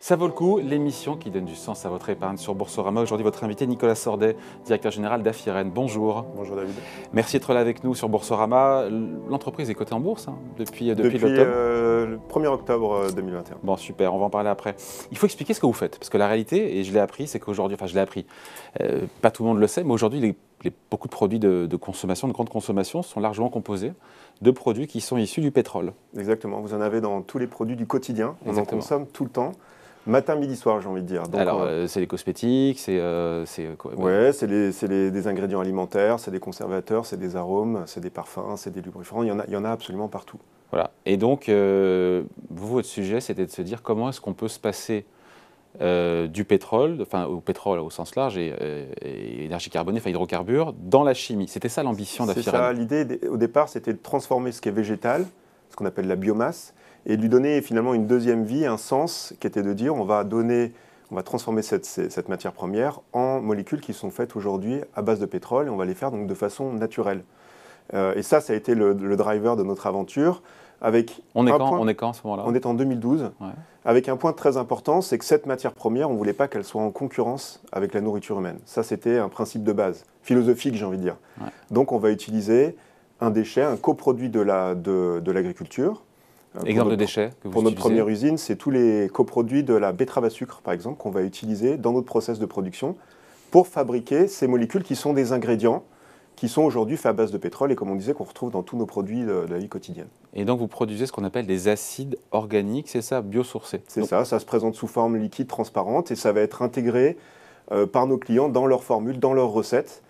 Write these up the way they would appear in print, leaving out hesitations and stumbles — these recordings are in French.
Ça vaut le coup, l'émission qui donne du sens à votre épargne sur Boursorama. Aujourd'hui, votre invité Nicolas Sordet, directeur général d'Afiren. Bonjour. Bonjour David. Merci d'être là avec nous sur Boursorama. L'entreprise est cotée en bourse depuis Depuis l'automne. le 1er octobre 2021. Bon, super, on va en parler après. Il faut expliquer ce que vous faites, parce que la réalité, et je l'ai appris, c'est qu'aujourd'hui, pas tout le monde le sait, mais aujourd'hui, beaucoup de produits de consommation, de grande consommation, sont largement composés de produits qui sont issus du pétrole. Exactement, vous en avez dans tous les produits du quotidien, on en Exactement. consomme tout le temps. Matin, midi, soir, j'ai envie de dire. Donc, alors, c'est les cosmétiques, c'est quoi? ouais, c'est des ingrédients alimentaires, c'est des conservateurs, c'est des arômes, c'est des parfums, c'est des lubrifiants, il y en a absolument partout. Voilà. Et donc, votre sujet, c'était de se dire comment est-ce qu'on peut se passer du pétrole, enfin au pétrole au sens large, et énergie carbonée, enfin hydrocarbures, dans la chimie. C'était ça l'ambition C'est d'Afiren. ça, l'idée au départ, c'était de transformer ce qui est végétal, ce qu'on appelle la biomasse, et de lui donner finalement une deuxième vie, un sens, qui était de dire on va transformer cette matière première en molécules qui sont faites aujourd'hui à base de pétrole, et on va les faire donc de façon naturelle. Et ça a été le driver de notre aventure. On est quand à ce moment-là? On est en 2012, ouais. Avec un point très important, c'est que cette matière première, on ne voulait pas qu'elle soit en concurrence avec la nourriture humaine. Ça, c'était un principe de base, philosophique, j'ai envie de dire. Ouais. Donc, on va utiliser un déchet, un coproduit de l'agriculture. Exemple de déchets que vous Pour notre utilisez. première usine, c'est tous les coproduits de la betterave à sucre, par exemple, qu'on va utiliser dans notre process de production pour fabriquer ces molécules qui sont des ingrédients qui sont aujourd'hui faits à base de pétrole et comme on disait qu'on retrouve dans tous nos produits de la vie quotidienne. Et donc vous produisez ce qu'on appelle des acides organiques, c'est ça, biosourcés? C'est ça se présente sous forme liquide transparente et ça va être intégré par nos clients dans leurs formules, dans leurs recettes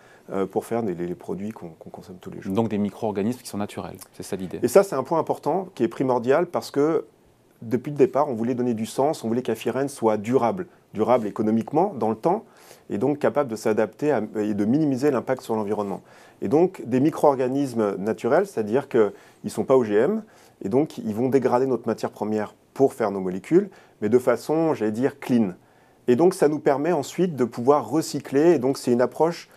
pour faire les produits qu'on consomme tous les jours. Donc des micro-organismes qui sont naturels, c'est ça l'idée. Et ça c'est un point important qui est primordial parce que depuis le départ on voulait donner du sens, on voulait qu'Afiren soit durable économiquement dans le temps, et donc capable de s'adapter et de minimiser l'impact sur l'environnement. Et donc des micro-organismes naturels, c'est-à-dire qu'ils ne sont pas OGM, et donc ils vont dégrader notre matière première pour faire nos molécules, mais de façon, j'allais dire, clean. Et donc ça nous permet ensuite de pouvoir recycler, et donc c'est une approche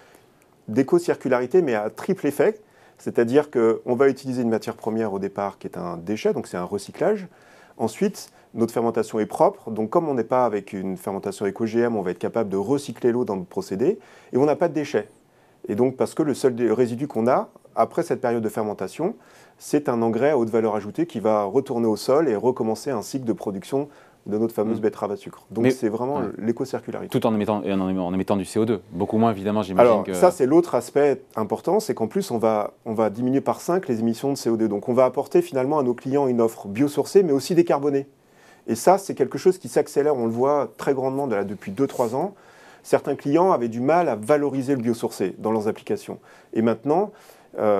d'éco-circularité, mais à triple effet, c'est-à-dire qu'on va utiliser une matière première au départ qui est un déchet, donc c'est un recyclage. Ensuite, notre fermentation est propre, donc comme on n'est pas avec une fermentation éco-GM, on va être capable de recycler l'eau dans notre procédé, et on n'a pas de déchets. Et donc parce que le seul résidu qu'on a, après cette période de fermentation, c'est un engrais à haute valeur ajoutée qui va retourner au sol et recommencer un cycle de production de notre fameuse betterave à sucre. Donc c'est vraiment l'éco-circularité. Tout en émettant du CO2, beaucoup moins évidemment, j'imagine. Alors ça c'est l'autre aspect important, c'est qu'en plus on va diminuer par 5 les émissions de CO2. Donc on va apporter finalement à nos clients une offre biosourcée mais aussi décarbonée. Et ça c'est quelque chose qui s'accélère, on le voit très grandement depuis 2-3 ans. Certains clients avaient du mal à valoriser le biosourcé dans leurs applications. Et maintenant,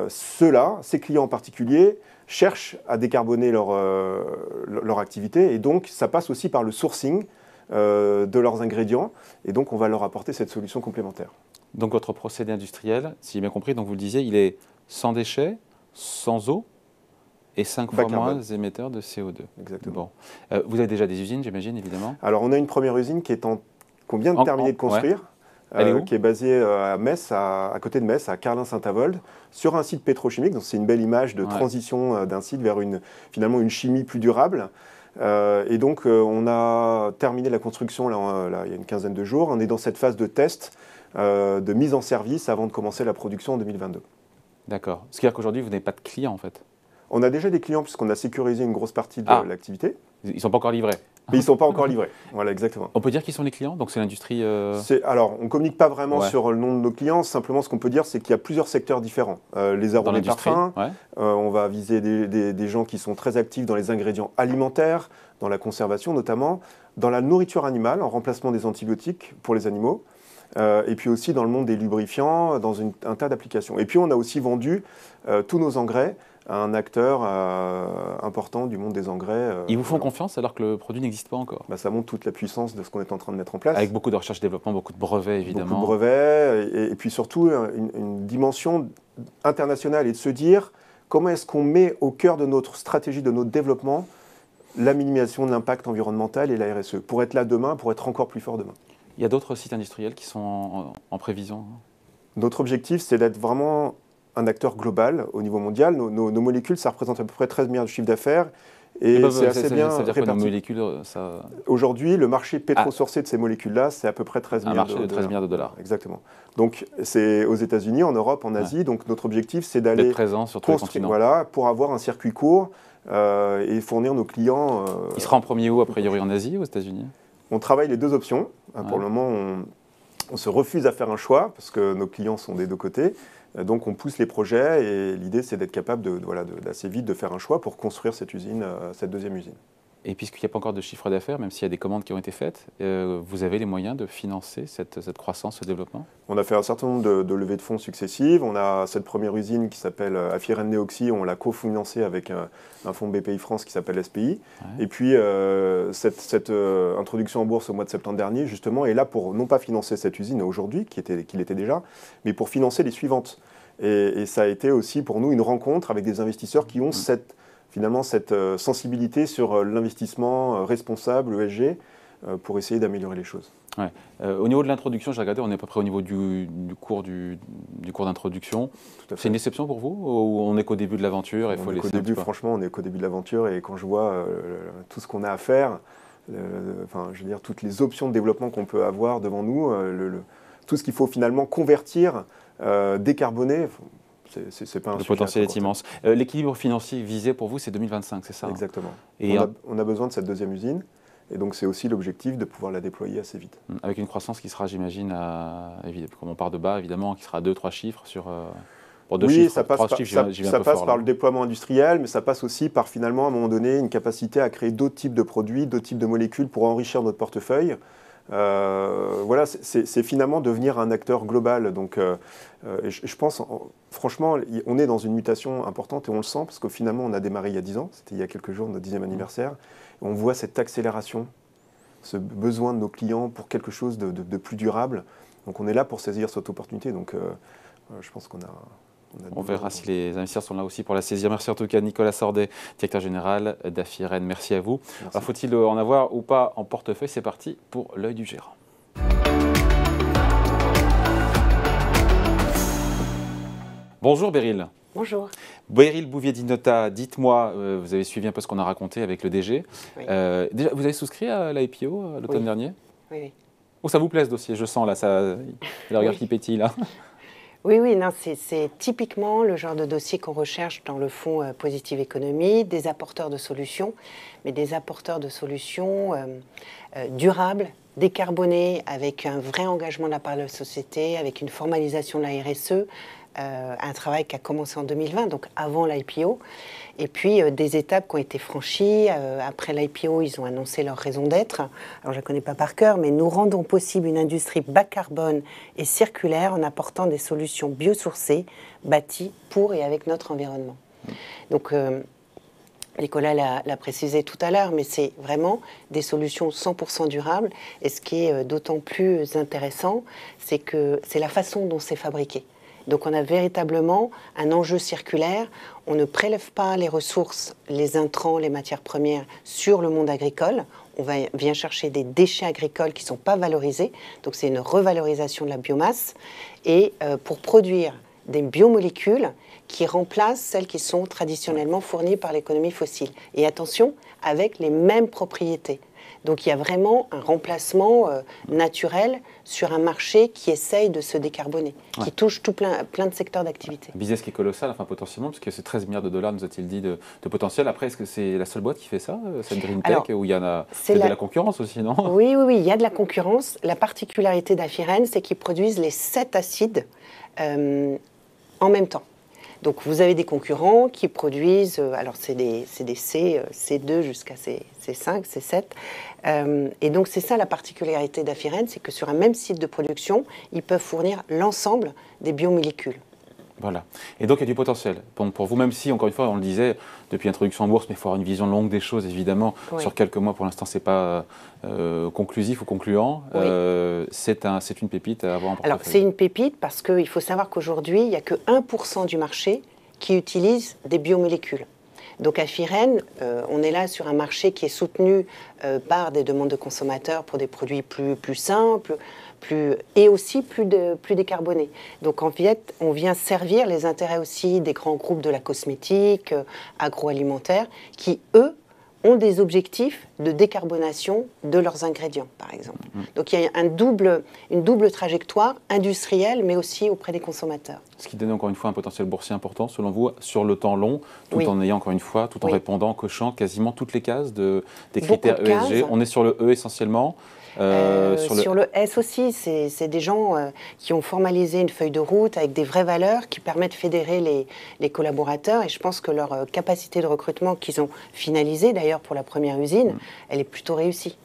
ces clients en particulier, cherchent à décarboner leur activité. Et donc, ça passe aussi par le sourcing de leurs ingrédients. Et donc, on va leur apporter cette solution complémentaire. Donc, votre procédé industriel, si j'ai bien compris, donc vous le disiez, il est sans déchets, sans eau et 5 fois moins émetteur de CO2. Exactement. Bon. Vous avez déjà des usines, j'imagine, évidemment? Alors, on a une première usine qu'on vient de terminer de construire. Ouais. Elle est où? Qui est basée à Metz, à côté de Metz, à Carlin-Saint-Avold, sur un site pétrochimique. Donc c'est une belle image de transition d'un site vers finalement une chimie plus durable. Et donc on a terminé la construction là, il y a une quinzaine de jours. On est dans cette phase de test, de mise en service avant de commencer la production en 2022. D'accord. Ce qui veut dire qu'aujourd'hui, vous n'avez pas de clients en fait? On a déjà des clients puisqu'on a sécurisé une grosse partie de l'activité. Ils ne sont pas encore livrés? Mais ils ne sont pas encore livrés. Voilà, exactement. On peut dire qui sont les clients? Donc c'est l'industrie... Alors, on ne communique pas vraiment sur le nom de nos clients. Simplement, ce qu'on peut dire, c'est qu'il y a plusieurs secteurs différents. Les arômes et parfums, on va viser des gens qui sont très actifs dans les ingrédients alimentaires, dans la conservation notamment, dans la nourriture animale, en remplacement des antibiotiques pour les animaux, et puis aussi dans le monde des lubrifiants, dans un tas d'applications. Et puis, on a aussi vendu tous nos engrais à un acteur important du monde des engrais. Ils vous font confiance alors que le produit n'existe pas encore? Ça montre toute la puissance de ce qu'on est en train de mettre en place. Avec beaucoup de recherche et développement, beaucoup de brevets évidemment. Beaucoup de brevets et puis surtout une dimension internationale et de se dire comment est-ce qu'on met au cœur de notre stratégie, de notre développement, la minimisation de l'impact environnemental et la RSE, pour être là demain, pour être encore plus fort demain. Il y a d'autres sites industriels qui sont en prévision? Notre objectif, c'est d'être vraiment un acteur global au niveau mondial. Nos molécules, ça représente à peu près 13 milliards de chiffre d'affaires Et c'est assez bien ça veut dire quoi, nos réparti. molécules, Aujourd'hui, le marché pétro-sourcé de ces molécules-là, c'est à peu près 13 un milliards marché de 13 milliards de dollars. Exactement. Donc, c'est aux États-Unis, en Europe, en Asie. Donc, notre objectif, c'est d'aller D'être présent sur tous les continents. Voilà, pour avoir un circuit court et fournir nos clients. Il sera en premier où, a priori, en Asie ou aux États-Unis? On travaille les deux options. Pour le moment, on se refuse à faire un choix parce que nos clients sont des deux côtés. Donc on pousse les projets et l'idée c'est d'être capable d'assez vite de faire un choix pour construire cette usine, cette deuxième usine. Et puisqu'il n'y a pas encore de chiffre d'affaires, même s'il y a des commandes qui ont été faites, vous avez les moyens de financer cette croissance, ce développement? On a fait un certain nombre de levées de fonds successives. On a cette première usine qui s'appelle Afiren Neoxy, on l'a cofinancée avec un fonds BPI France qui s'appelle SPI. Ouais. Et puis cette introduction en bourse au mois de septembre dernier, justement, est là pour non pas financer cette usine aujourd'hui, qu'il était déjà, mais pour financer les suivantes. Et ça a été aussi pour nous une rencontre avec des investisseurs qui ont finalement cette sensibilité sur l'investissement responsable, ESG, pour essayer d'améliorer les choses. Ouais. Au niveau de l'introduction, j'ai regardé, on est à peu près au niveau du cours d'introduction. C'est une déception pour vous ou on n'est qu'au début de l'aventure? Franchement, on est qu'au début de l'aventure et quand je vois tout ce qu'on a à faire, je veux dire, toutes les options de développement qu'on peut avoir devant nous, tout ce qu'il faut finalement convertir, décarboner, c'est pas un sujet. Le potentiel est immense. L'équilibre financier visé pour vous, c'est 2025, c'est ça? Exactement. Et on a besoin de cette deuxième usine. Et donc, c'est aussi l'objectif de pouvoir la déployer assez vite. Avec une croissance qui sera, j'imagine, comme on part de bas, évidemment, qui sera 2-3 chiffres sur... Pour 2 chiffres, ça passe par le déploiement industriel, mais ça passe aussi par, finalement, à un moment donné, une capacité à créer d'autres types de produits, d'autres types de molécules pour enrichir notre portefeuille. Voilà, c'est finalement devenir un acteur global. Donc, je pense, franchement, on est dans une mutation importante et on le sent parce que finalement, on a démarré il y a 10 ans, c'était il y a quelques jours, notre 10e anniversaire. Et on voit cette accélération, ce besoin de nos clients pour quelque chose de plus durable. Donc, on est là pour saisir cette opportunité. Donc, je pense qu'on a... On verra si les investisseurs sont là aussi pour la saisir. Merci en tout cas Nicolas Sordet, directeur général d'Afiren. Merci à vous. Faut-il en avoir ou pas en portefeuille? C'est parti pour l'œil du gérant. Bonjour Beryl. Bonjour. Beryl Bouvier-Dinota, dites-moi, vous avez suivi un peu ce qu'on a raconté avec le DG. Oui. Déjà, vous avez souscrit à l'IPO l'automne dernier? Oui. Oh, ça vous plaît ce dossier? Je sens là, le regard qui pétille là. Oui, non, c'est typiquement le genre de dossier qu'on recherche dans le fonds Positive Économie, des apporteurs de solutions, mais des apporteurs de solutions durables, décarbonés, avec un vrai engagement de la part de la société, avec une formalisation de la RSE, un travail qui a commencé en 2020, donc avant l'IPO, et puis des étapes qui ont été franchies. Après l'IPO, ils ont annoncé leur raison d'être. Alors, je ne la connais pas par cœur, mais nous rendons possible une industrie bas carbone et circulaire en apportant des solutions biosourcées, bâties pour et avec notre environnement. Donc, Nicolas l'a précisé tout à l'heure, mais c'est vraiment des solutions 100% durables. Et ce qui est d'autant plus intéressant, c'est que c'est la façon dont c'est fabriqué. Donc on a véritablement un enjeu circulaire. On ne prélève pas les ressources, les intrants, les matières premières sur le monde agricole. On vient chercher des déchets agricoles qui ne sont pas valorisés. Donc c'est une revalorisation de la biomasse. Et pour produire des biomolécules qui remplacent celles qui sont traditionnellement fournies par l'économie fossile. Et attention, avec les mêmes propriétés. Donc il y a vraiment un remplacement naturel sur un marché qui essaye de se décarboner, qui touche plein de secteurs d'activité. Un business qui est colossal, enfin potentiellement, parce que c'est 13 milliards de dollars, nous a-t-il dit, de potentiel. Après, est-ce que c'est la seule boîte qui fait ça, cette Green Tech, où il y en a de la concurrence aussi, non? Oui, il y a de la concurrence. La particularité d'Afiren, c'est qu'ils produisent les 7 acides en même temps. Donc vous avez des concurrents qui produisent, alors c'est des C2 jusqu'à C5, C7. Et donc c'est ça la particularité d'Afiren, c'est que sur un même site de production, ils peuvent fournir l'ensemble des biomolécules. Voilà. Et donc il y a du potentiel. Pour vous, même si, encore une fois, on le disait, depuis l'introduction en bourse, mais il faut avoir une vision longue des choses, évidemment. Oui. Sur quelques mois, pour l'instant, ce n'est pas conclusif ou concluant. Oui. C'est une pépite à avoir en portefeuille. Alors c'est une pépite parce qu'il faut savoir qu'aujourd'hui, il n'y a que 1% du marché qui utilise des biomolécules. Donc à Afiren, on est là sur un marché qui est soutenu par des demandes de consommateurs pour des produits plus simples, et aussi plus décarbonés. Donc en fait, on vient servir les intérêts aussi des grands groupes de la cosmétique, agroalimentaire, qui eux ont des objectifs de décarbonation de leurs ingrédients, par exemple. Donc il y a une double trajectoire industrielle, mais aussi auprès des consommateurs. Ce qui donne encore une fois un potentiel boursier important, selon vous, sur le temps long, tout en ayant encore une fois, tout en répondant, cochant quasiment toutes les cases des critères ESG. On est sur le E essentiellement. Sur le S aussi, c'est des gens qui ont formalisé une feuille de route avec des vraies valeurs qui permettent de fédérer les collaborateurs. Et je pense que leur capacité de recrutement qu'ils ont finalisée, d'ailleurs pour la première usine, elle est plutôt réussie.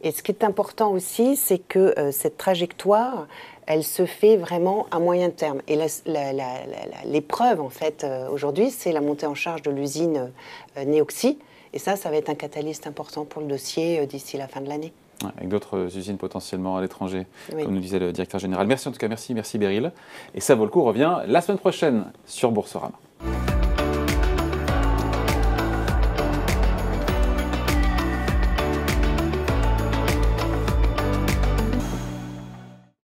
Et ce qui est important aussi, c'est que cette trajectoire, elle se fait vraiment à moyen terme. Et l'épreuve, en fait, aujourd'hui, c'est la montée en charge de l'usine Neoxy. Et ça va être un catalyste important pour le dossier d'ici la fin de l'année. Avec d'autres usines potentiellement à l'étranger, comme nous disait le directeur général. Merci en tout cas, merci Beryl. Et Ça vaut le coup revient la semaine prochaine sur Boursorama.